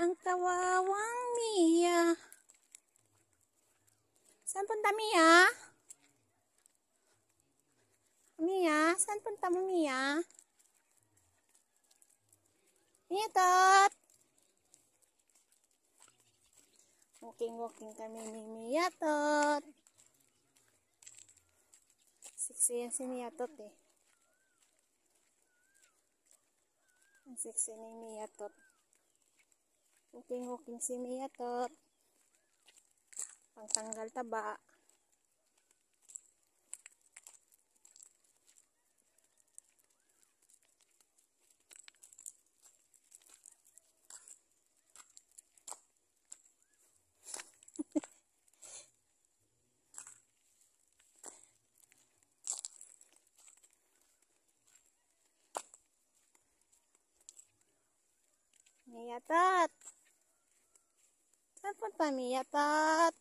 Ang kawawang Mia. Saan punta Mia? Mia, saan punta mo Mia? Mia tot. Walking kami ni Mia tot. Siksi yan si Mia tot eh. Ang siksi ni Mia tot. Walking si Mia tot. Pangtanggal taba. Mia tot. Saan punta Mia tot?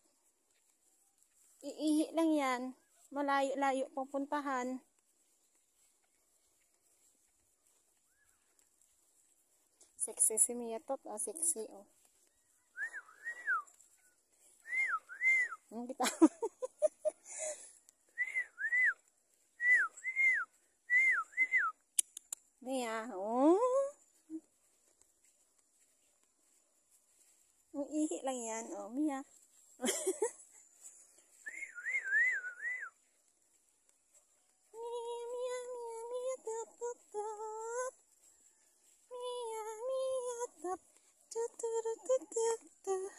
Iihi lang yan. Malayo-layo pupuntahan. Sexy si Mia tot. Oh, sexy oh. Kita. Mia, oh. Iihi lang yan. Oh, Mia. Mia, tot, tot, tot. Mia, tot, tot, tot, tot, tot.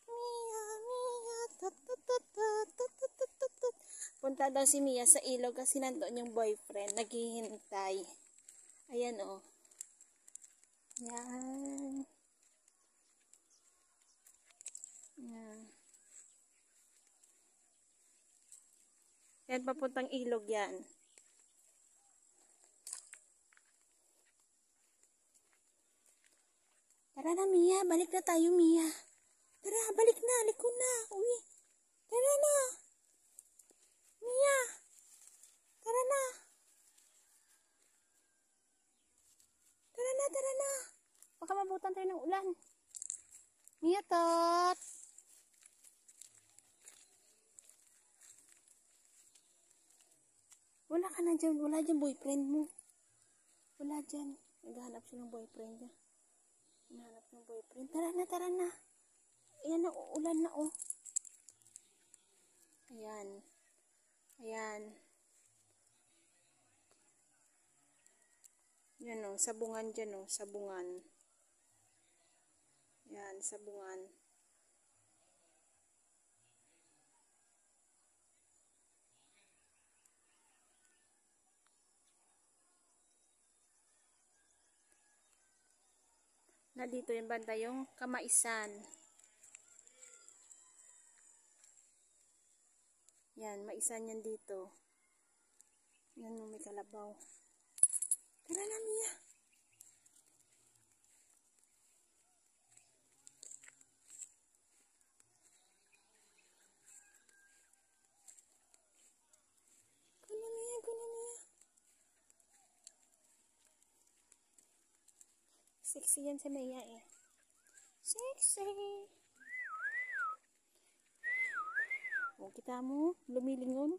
Mia, tot, tot, tot, tot, tot, tot, tot, tot. Punta daw si Mia sa ilog kasi nandoon yung boyfriend. Naghihintay. Ayan oh. Yan. Yan. Yan, papuntang ilog yan. Tara na, Mia. Balik na tayo, Mia. Tara, balik na. Liko na. Uwi. Tara na. Mia. Tara na. Tara na, tara na. Baka mabutan tayo ng ulan. Mia tot. Wala ka na dyan. Wala dyan boyfriend mo. Wala dyan. Naghahanap siya ng boyfriend niya. Hinahanap ng boyfriend. Tara na, tara na. Ayan na, ulan na oh. Ayan. Ayan. Yan oh, sabungan dyan oh, sabungan. Yan, sabungan. Na dito yung banda yung Kamaisan. Yan, maisan yan dito. Yan yung may kalabaw. Tara na, Mia. Kuna Mia, kuna Mia. Sexy yan si Mia eh. Sexy. O, kita mo, lumilingon.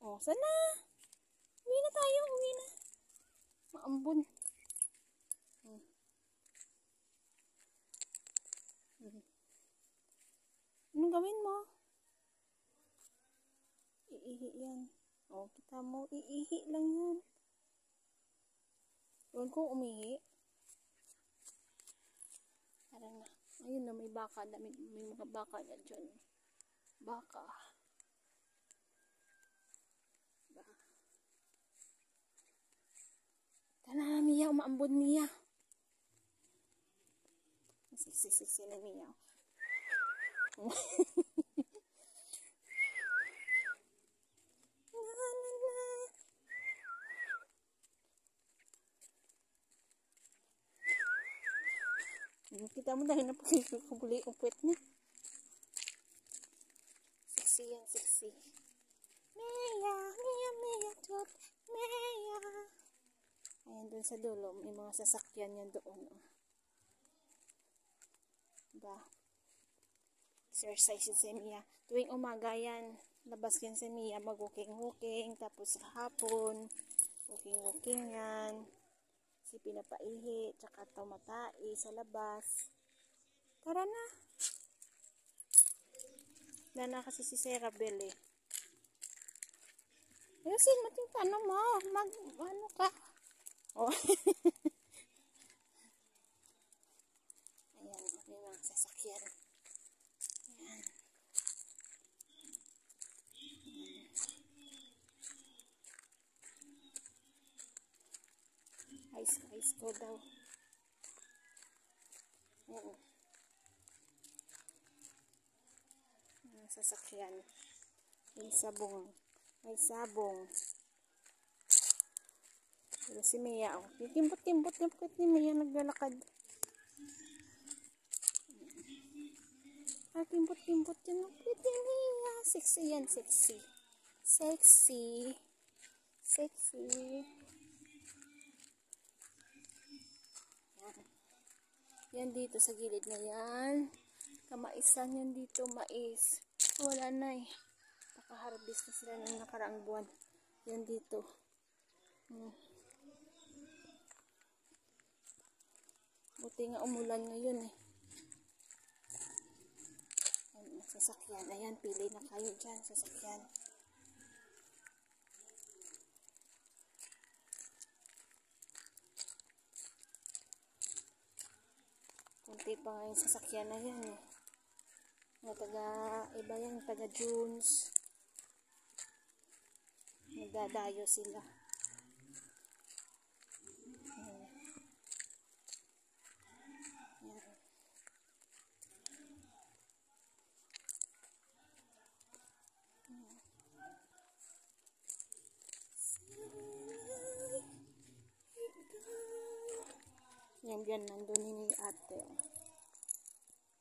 O, sana. Uwi na tayo, uwi na. Maambon. Anong gawin mo? Iihi yan. O, kita mo, iihi lang yan. Doon ko umihi. Tara na. Ayun na, may baka. May mga baka na dyan. Baka. Tara na, Mia. Umaambon, Mia. Siksi na, Mia. Kita mo dahil napagkakabuli ang puwet niya. Siksi yan, siksi. Mia, Mia, Mia, tut, Mia. Ayan, dun sa dulo, may mga sasakyan yan doon. Oh. Diba? Exercise si Mia. Tuwing umaga yan, labas yan si Mia, mag-walking-walking, tapos hapon, walking-walking yan. Si pinapaihi, tsaka tumatai sa labas. Tara na. Wala na kasi si Sarah Bell eh. Ayusin mo yung tanong mo. Ano ka? Oh. Ayan, may mga sasakyan. Ayan. Ice ko daw. Ayan. Mga sasakyan. May sabong. May sabong. Pero si Mia, oh. Timbot-timbot na po ni Mia naglalakad. Timbot-timbot yan. Pretty Mia. Sexy yan, sexy. Sexy. Sexy. Yan. Yan dito sa gilid na yan. Kamaisan yan dito, mais. Wala na eh. Nakaharvest na sila ng nakaraang buwan. Yan dito. Buti nga umulan ngayon eh. Ayan, sasakyan. Ayan, pili na kayo dyan, sasakyan. Kunti pa nga yung sasakyan na yan eh. Iba yan, taga Junes. Nagdadayo sila. Yan, nandun ni ate.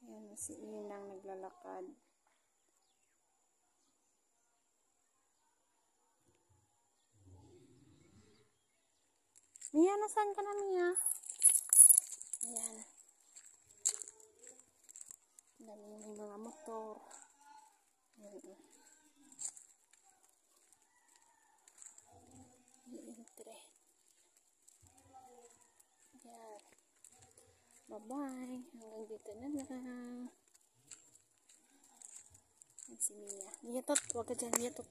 Ayan, si Inang naglalakad. Mia, nasaan ka na, Mia? Ayan. Dami may mga motor. Ayan. Iintre. Ayan. Bye-bye. Hanggang dito na lang. Ayan si Mia. Mia, tot. Huwag ka dyan, Mia, tot.